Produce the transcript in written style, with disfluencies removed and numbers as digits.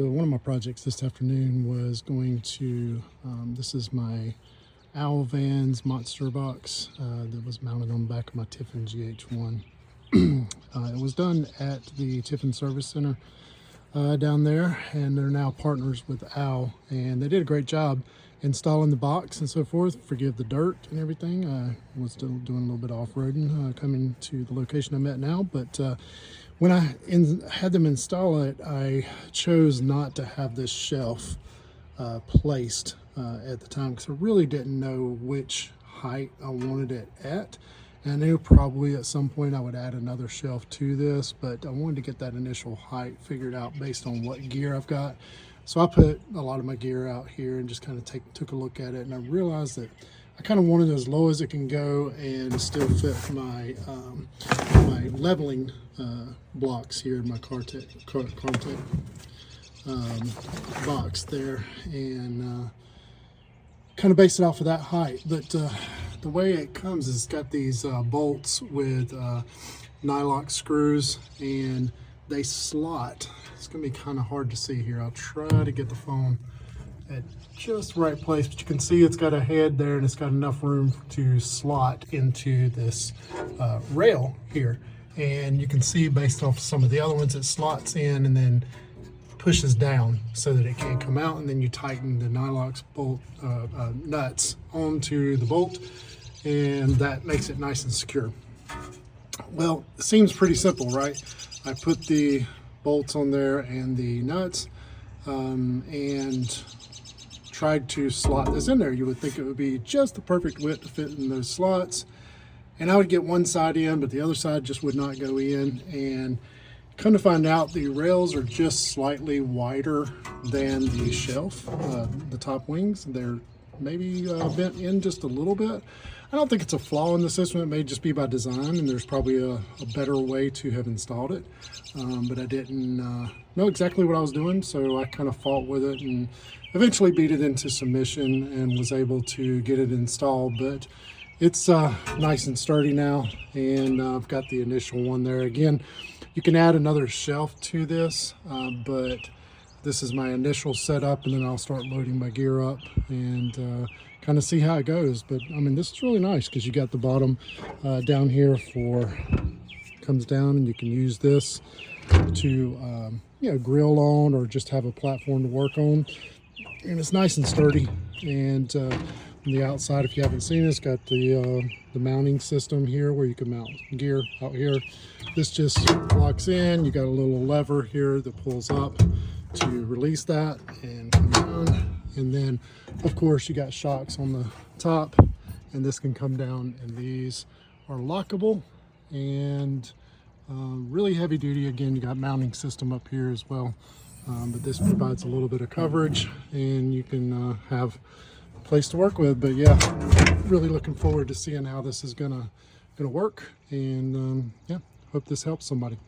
So one of my projects this afternoon was going to, this is my Owl Vans monster box that was mounted on the back of my Tiffin GH1. It was done at the Tiffin Service Center down there, and they're now partners with Owl, and they did a great job installing the box and so forth. Forgive the dirt and everything. I was still doing a little bit of off-roading coming to the location I'm at now, but when I had them install it, I chose not to have this shelf placed at the time because I really didn't know which height I wanted it at. And I knew probably at some point I would add another shelf to this, but I wanted to get that initial height figured out based on what gear I've got. So I put a lot of my gear out here and just kind of took a look at it, and I realized that I kind of wanted it as low as it can go and still fit my my leveling blocks here in my Cartech box there, and kind of base it off of that height. But the way it comes is it's got these bolts with nylock screws, and they slot. It's gonna be kind of hard to see here. I'll try to get the phone at just the right place, but you can see it's got a head there and it's got enough room to slot into this rail here. And you can see based off some of the other ones, it slots in and then pushes down so that it can't come out, and then you tighten the nylock bolt nuts onto the bolt, and that makes it nice and secure. Well, it seems pretty simple, right? I put the bolts on there and the nuts and tried to slot this in there. You would think it would be just the perfect width to fit in those slots, and I would get one side in, but the other side just would not go in. And come to find out, the rails are just slightly wider than the shelf, the top wings. They're maybe bent in just a little bit. I don't think it's a flaw in the system. It may just be by design, and there's probably a better way to have installed it. But I didn't know exactly what I was doing, so I kind of fought with it and eventually beat it into submission and was able to get it installed. But it's nice and sturdy now, and I've got the initial one there. Again, you can add another shelf to this, but this is my initial setup, and then I'll start loading my gear up and kind of see how it goes. But I mean, this is really nice because you got the bottom down here comes down, and you can use this to grill on or just have a platform to work on. And it's nice and sturdy. And on the outside, if you haven't seen it, it's got the mounting system here where you can mount gear out here. This just locks in. You got a little lever here that pulls up to release that and come down. And then of course you got shocks on the top, and this can come down, and these are lockable and really heavy duty. Again, you got mounting system up here as well, but this provides a little bit of coverage, and you can have a place to work with. But yeah, really looking forward to seeing how this is gonna work, and yeah, hope this helps somebody.